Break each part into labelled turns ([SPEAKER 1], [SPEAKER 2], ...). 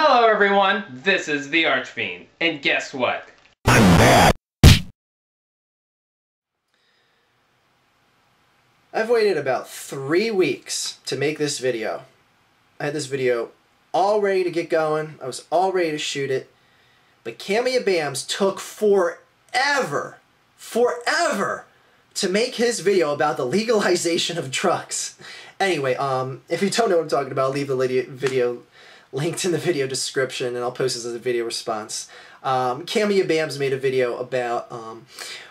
[SPEAKER 1] Hello everyone, this is the Archfiend, and guess what?
[SPEAKER 2] I'm back.
[SPEAKER 3] I've waited about 3 weeks to make this video. I had this video all ready to get going. I was all ready to shoot it. But Camia Bams took forever to make his video about the legalization of drugs. Anyway, if you don't know what I'm talking about, I'll leave the video linked in the video description, and I'll post this as a video response. Camia Bams made a video about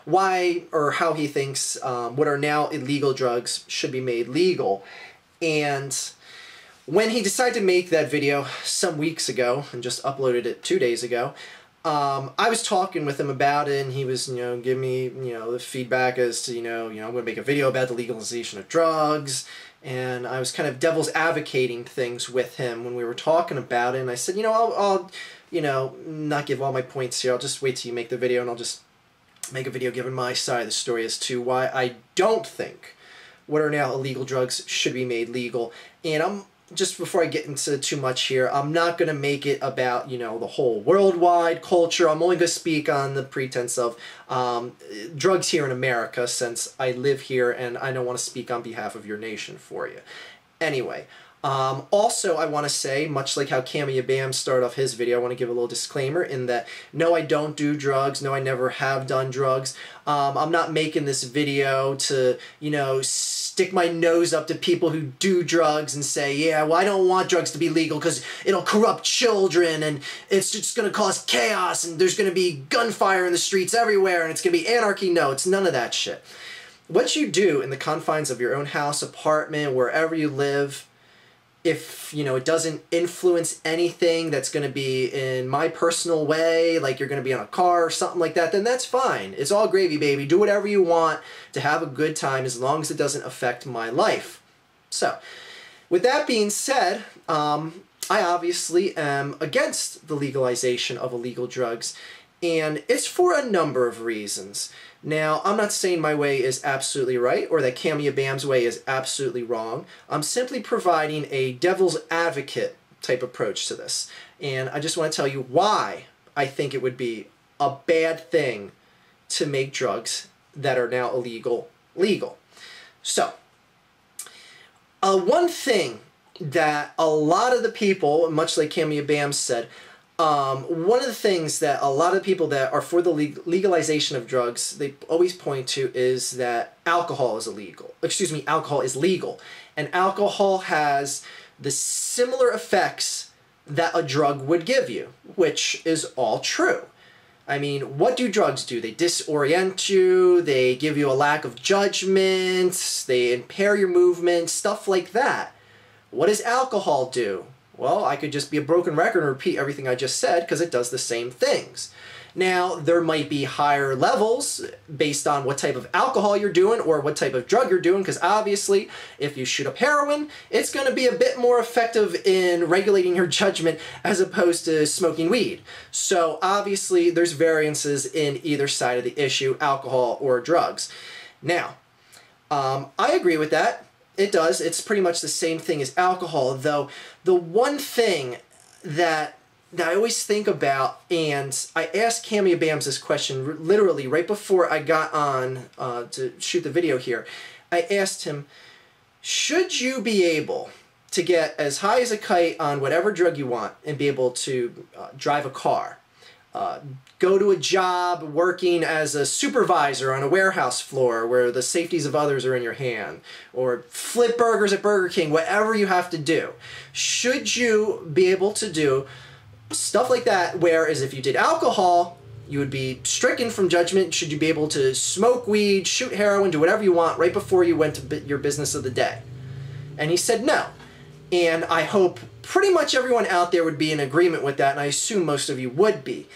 [SPEAKER 3] why or how he thinks what are now illegal drugs should be made legal. And when he decided to make that video some weeks ago, and just uploaded it 2 days ago, I was talking with him about it, and he was, giving me, the feedback as to, I'm going to make a video about the legalization of drugs. And I was kind of devil's advocating things with him when we were talking about it. And I said, I'll not give all my points here. I'll just wait till you make the video, and I'll just make a video giving my side of the story as to why I don't think what are now illegal drugs should be made legal. And just before I get into too much here, I'm not going to make it about, the whole worldwide culture. I'm only going to speak on the pretense of drugs here in America, since I live here and I don't want to speak on behalf of your nation for you. Anyway, also I want to say, much like how Camia Bam started off his video, I want to give a little disclaimer in that, no, I don't do drugs. No, I never have done drugs. I'm not making this video to, stick my nose up to people who do drugs and say, yeah, well, I don't want drugs to be legal because it'll corrupt children and it's just going to cause chaos and there's going to be gunfire in the streets everywhere and it's going to be anarchy. No, it's none of that shit. What you do in the confines of your own house, apartment, wherever you live, if, it doesn't influence anything that's going to be in my personal way, like you're going to be on a car or something like that, then that's fine. It's all gravy, baby. Do whatever you want to have a good time as long as it doesn't affect my life. So, with that being said, I obviously am against the legalization of illegal drugs, and it's for a number of reasons. Now, I'm not saying my way is absolutely right or that Camia Bam's way is absolutely wrong. I'm simply providing a devil's advocate type approach to this. And I just want to tell you why I think it would be a bad thing to make drugs that are now illegal legal. So, one thing that a lot of the people, much like Camia Bam said, one of the things that a lot of people that are for the legalization of drugs, they always point to is that alcohol is illegal. Excuse me, alcohol is legal. And alcohol has the similar effects that a drug would give you, which is all true. I mean, what do drugs do? They disorient you, they give you a lack of judgment, they impair your movement, stuff like that. What does alcohol do? Well, I could just be a broken record and repeat everything I just said because it does the same things. Now, there might be higher levels based on what type of alcohol you're doing or what type of drug you're doing, because obviously, if you shoot up heroin, it's going to be a bit more effective in regulating your judgment as opposed to smoking weed. So obviously, there's variances in either side of the issue, alcohol or drugs. Now, I agree with that. It does. It's pretty much the same thing as alcohol, though the one thing that I always think about, and I asked Camia Bams this question literally right before I got on to shoot the video here. I asked him, should you be able to get as high as a kite on whatever drug you want and be able to drive a car? Go to a job working as a supervisor on a warehouse floor where the safeties of others are in your hand, or flip burgers at Burger King, whatever you have to do. Should you be able to do stuff like that, whereas if you did alcohol, you would be stricken from judgment? Should you be able to smoke weed, shoot heroin, do whatever you want right before you went to your business of the day? And he said no. And I hope pretty much everyone out there would be in agreement with that, and I assume most of you would be.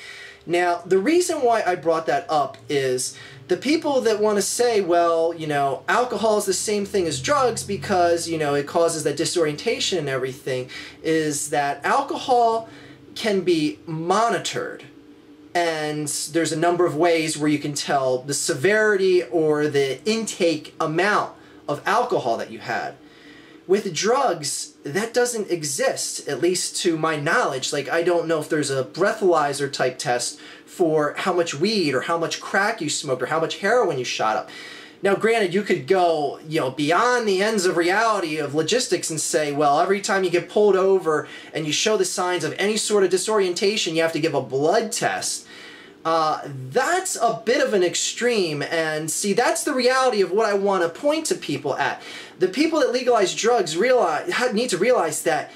[SPEAKER 3] Now, the reason why I brought that up is the people that want to say, well, alcohol is the same thing as drugs because, it causes that disorientation and everything, is that alcohol can be monitored. And there's a number of ways where you can tell the severity or the intake amount of alcohol that you had. With drugs, that doesn't exist, at least to my knowledge. Like, I don't know if there's a breathalyzer type test for how much weed or how much crack you smoked or how much heroin you shot up. Now, granted, you could go, beyond the ends of reality of logistics and say, well, every time you get pulled over and you show the signs of any sort of disorientation, you have to give a blood test. That's a bit of an extreme, and see, that's the reality of what I want to point to people at. The people that legalize drugs need to realize that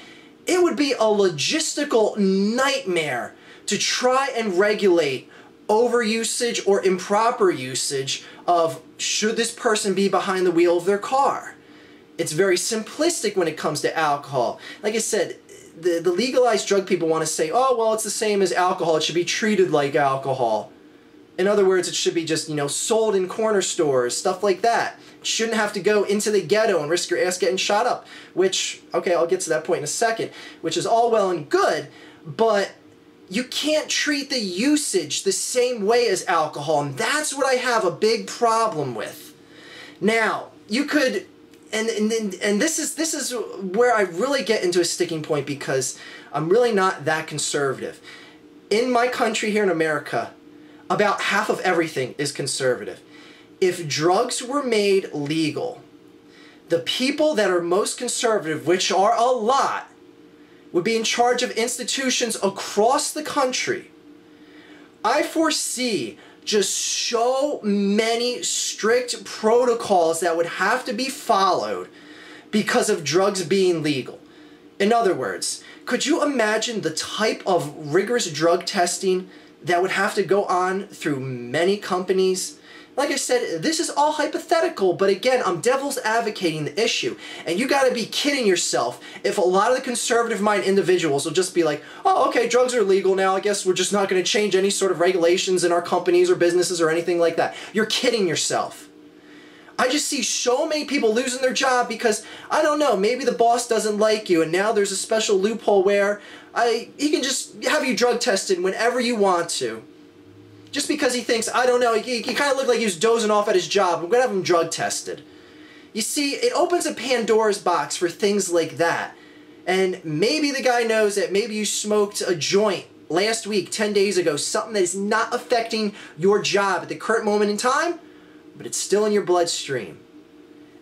[SPEAKER 3] it would be a logistical nightmare to try and regulate overusage or improper usage of should this person be behind the wheel of their car. It's very simplistic when it comes to alcohol. Like I said, the legalized drug people want to say, oh, well, it's the same as alcohol. It should be treated like alcohol. In other words, it should be just, sold in corner stores, stuff like that. It shouldn't have to go into the ghetto and risk your ass getting shot up, which, okay, I'll get to that point in a second, which is all well and good, but you can't treat the usage the same way as alcohol, and that's what I have a big problem with. Now, you could... And this is where I really get into a sticking point, because I'm really not that conservative. In my country here in America, about half of everything is conservative. If drugs were made legal, the people that are most conservative, which are a lot, would be in charge of institutions across the country. I foresee just so many strict protocols that would have to be followed because of drugs being legal. In other words, could you imagine the type of rigorous drug testing that would have to go on through many companies? Like I said, this is all hypothetical, but again, I'm devil's advocating the issue. And you gotta be kidding yourself if a lot of the conservative-minded individuals will just be like, oh, okay, drugs are legal now, I guess we're just not gonna change any sort of regulations in our companies or businesses or anything like that. You're kidding yourself. I just see so many people losing their job because, I don't know, maybe the boss doesn't like you and now there's a special loophole where he can just have you drug tested whenever you want to. Just because he thinks, I don't know, he kind of looked like he was dozing off at his job. I'm going to have him drug tested. You see, it opens a Pandora's box for things like that. And maybe the guy knows that maybe you smoked a joint last week, 10 days ago, something that is not affecting your job at the current moment in time, but it's still in your bloodstream.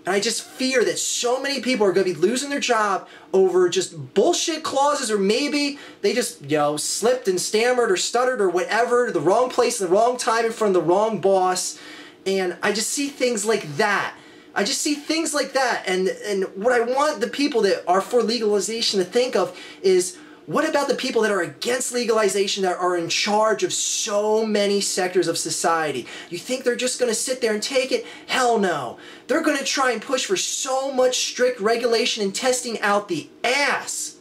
[SPEAKER 3] And I just fear that so many people are going to be losing their job over just bullshit clauses, or maybe they just, slipped and stammered or stuttered or whatever, the wrong place, the wrong time in front of the wrong boss. And I just see things like that. And what I want the people that are for legalization to think of is, what about the people that are against legalization, that are in charge of so many sectors of society? You think they're just going to sit there and take it? Hell no. They're going to try and push for so much strict regulation and testing out the ass.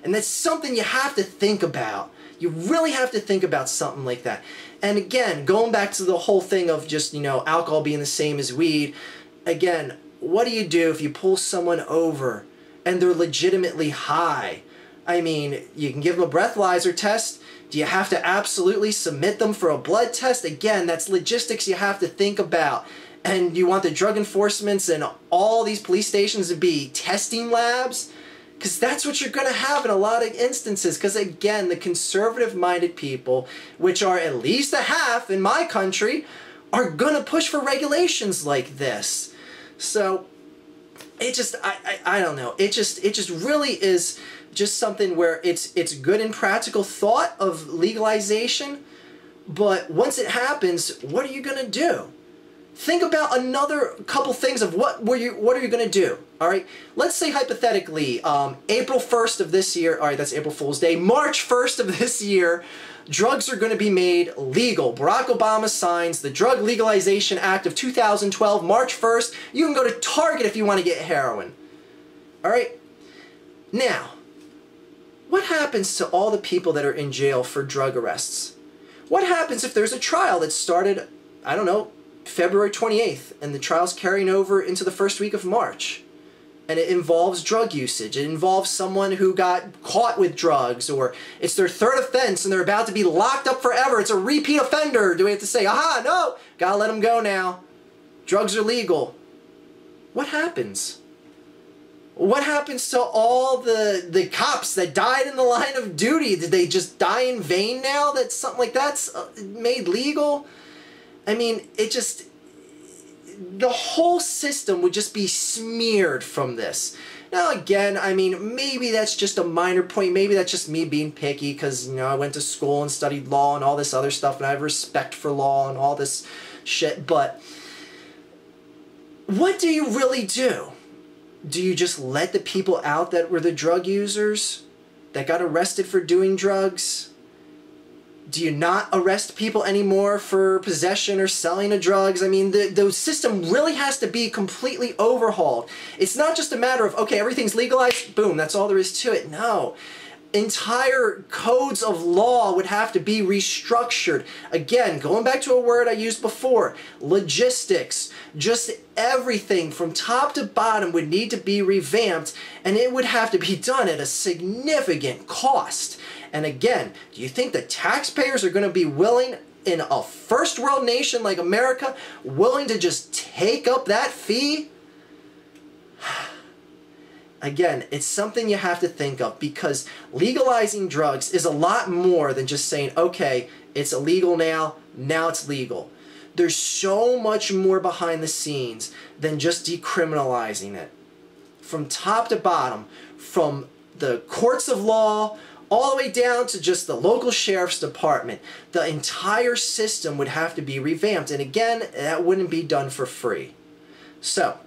[SPEAKER 3] And that's something you have to think about. You really have to think about something like that. And again, going back to the whole thing of just, alcohol being the same as weed, again, what do you do if you pull someone over and they're legitimately high? I mean, you can give them a breathalyzer test. Do you have to absolutely submit them for a blood test? Again, that's logistics you have to think about. And you want the drug enforcements and all these police stations to be testing labs? Because that's what you're going to have in a lot of instances. Because again, the conservative-minded people, which are at least a half in my country, are going to push for regulations like this. So, it just, I don't know. It just really is just something where it's good in practical thought of legalization, but once it happens, what are you going to do? Think about another couple things of what are you going to do, all right? Let's say hypothetically, April 1st of this year, all right, that's April Fool's Day, March 1st of this year, drugs are going to be made legal. Barack Obama signs the Drug Legalization Act of 2012, March 1st. You can go to Target if you want to get heroin, all right? Now, what happens to all the people that are in jail for drug arrests? What happens if there's a trial that started, I don't know, February 28th, and the trial's carrying over into the first week of March? And it involves drug usage. It involves someone who got caught with drugs, or it's their third offense and they're about to be locked up forever. It's a repeat offender. Do we have to say, aha, no, gotta let them go now. Drugs are legal. What happens? What happens to all the cops that died in the line of duty? Did they just die in vain now that something like that's made legal? I mean, the whole system would just be smeared from this. Now again, I mean, maybe that's just a minor point. Maybe that's just me being picky because, you know, I went to school and studied law and all this other stuff and I have respect for law and all this shit. But what do you really do? Do you just let the people out that were the drug users that got arrested for doing drugs? Do you not arrest people anymore for possession or selling of drugs? I mean, the system really has to be completely overhauled. It's not just a matter of, okay, everything's legalized, boom, that's all there is to it. No. Entire codes of law would have to be restructured. Again, going back to a word I used before, logistics. Just everything from top to bottom would need to be revamped, and it would have to be done at a significant cost. And again, do you think the taxpayers are going to be willing, in a first world nation like America, willing to just take up that fee? Again, it's something you have to think of, because legalizing drugs is a lot more than just saying, okay, it's illegal now it's legal. There's so much more behind the scenes than just decriminalizing it. From top to bottom, from the courts of law all the way down to just the local sheriff's department, the entire system would have to be revamped. And again, that wouldn't be done for free. So,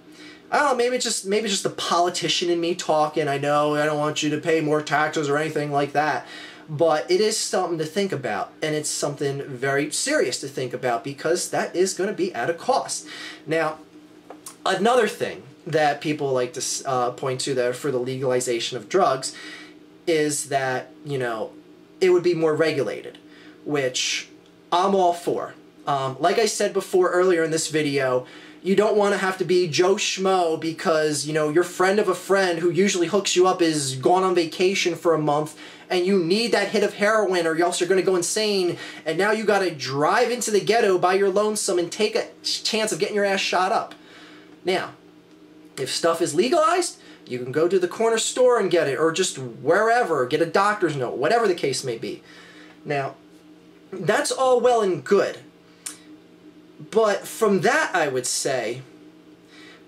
[SPEAKER 3] I don't know, maybe it's just the politician in me talking. I know I don't want you to pay more taxes or anything like that. But it is something to think about, and it's something very serious to think about, because that is going to be at a cost. Now, another thing that people like to point to there for the legalization of drugs is that, you know, it would be more regulated, which I'm all for. Like I said before earlier in this video, you don't want to have to be Joe Schmo because, you know, your friend of a friend who usually hooks you up is gone on vacation for a month and you need that hit of heroin or else you're going to go insane, and now you got to drive into the ghetto by your lonesome and take a chance of getting your ass shot up. Now, if stuff is legalized, you can go to the corner store and get it, or just wherever, get a doctor's note, whatever the case may be. Now, that's all well and good. But from that, I would say,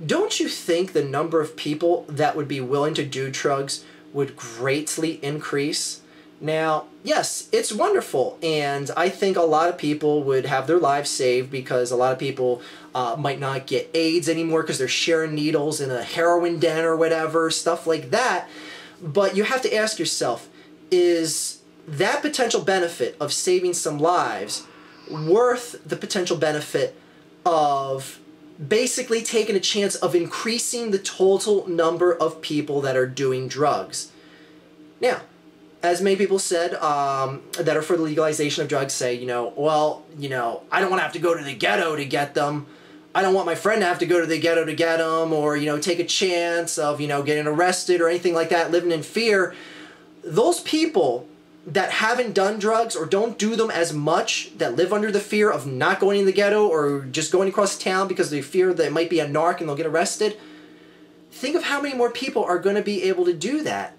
[SPEAKER 3] don't you think the number of people that would be willing to do drugs would greatly increase? Now, yes, it's wonderful, and I think a lot of people would have their lives saved because a lot of people might not get AIDS anymore because they're sharing needles in a heroin den or whatever, stuff like that. But you have to ask yourself, is that potential benefit of saving some lives worth the potential benefit of basically taking a chance of increasing the total number of people that are doing drugs? Now, as many people said that are for the legalization of drugs say, you know, well, you know, I don't want to have to go to the ghetto to get them. I don't want my friend to have to go to the ghetto to get them, or, you know, take a chance of, you know, getting arrested or anything like that, living in fear. Those people that haven't done drugs or don't do them as much, that live under the fear of not going in the ghetto or just going across town because they fear that it might be a narc and they'll get arrested, think of how many more people are going to be able to do that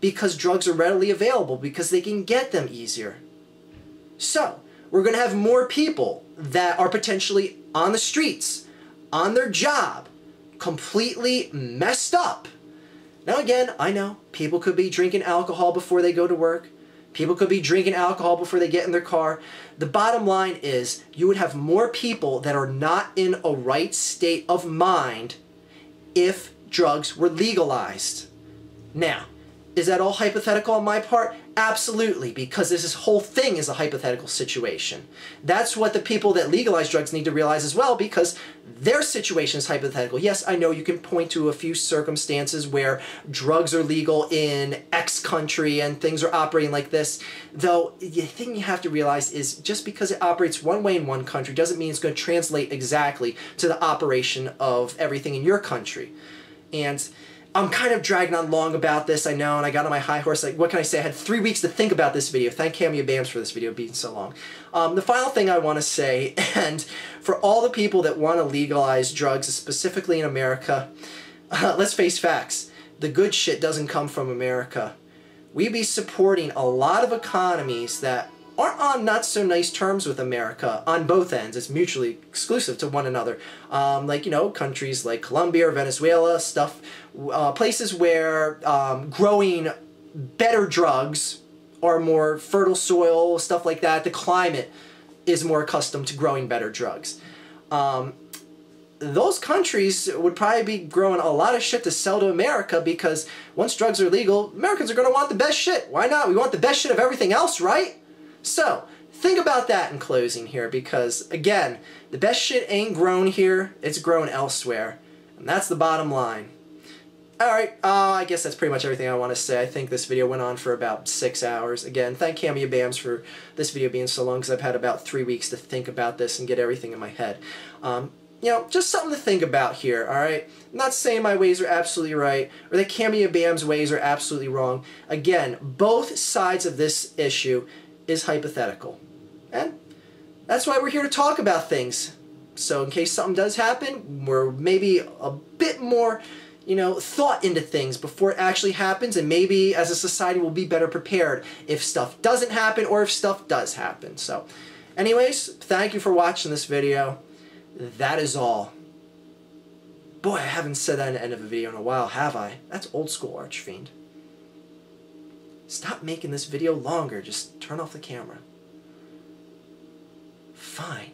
[SPEAKER 3] because drugs are readily available, because they can get them easier. So, we're going to have more people that are potentially on the streets, on their job, completely messed up. Now again, I know, people could be drinking alcohol before they go to work. People could be drinking alcohol before they get in their car. The bottom line is, you would have more people that are not in a right state of mind if drugs were legalized. Now, is that all hypothetical on my part? Absolutely, because this whole thing is a hypothetical situation. That's what the people that legalize drugs need to realize as well, because their situation is hypothetical. Yes, I know you can point to a few circumstances where drugs are legal in X country and things are operating like this, though the thing you have to realize is just because it operates one way in one country doesn't mean it's going to translate exactly to the operation of everything in your country. And I'm kind of dragging on long about this, I know, and I got on my high horse. Like, what can I say? I had 3 weeks to think about this video. Thank Cameo Bams for this video being so long. The final thing I want to say, and for all the people that want to legalize drugs, specifically in America, let's face facts. the good shit doesn't come from America, we'd be supporting a lot of economies that aren't on not so nice terms with America on both ends. It's mutually exclusive to one another. Like, you know, countries like Colombia or Venezuela, places where growing better drugs or more fertile soil, stuff like that, the climate is more accustomed to growing better drugs. Those countries would probably be growing a lot of shit to sell to America, because once drugs are legal, Americans are going to want the best shit. Why not? We want the best shit of everything else, right? So, think about that in closing here, because, again, the best shit ain't grown here, it's grown elsewhere. And that's the bottom line. Alright, I guess that's pretty much everything I want to say. I think this video went on for about 6 hours. Again, thank Cameo Bams for this video being so long, because I've had about 3 weeks to think about this and get everything in my head. You know, just something to think about here, alright? I'm not saying my ways are absolutely right, or that Cameo Bam's ways are absolutely wrong. Again, both sides of this issue is hypothetical. And that's why we're here to talk about things. So in case something does happen, we're maybe a bit more, you know, thought into things before it actually happens, and maybe as a society we'll be better prepared if stuff doesn't happen or if stuff does happen. So anyways, thank you for watching this video. That is all. Boy, I haven't said that in the end of a video in a while, have I? That's old school, Archfiend. Stop making this video longer. Just turn off the camera. Fine.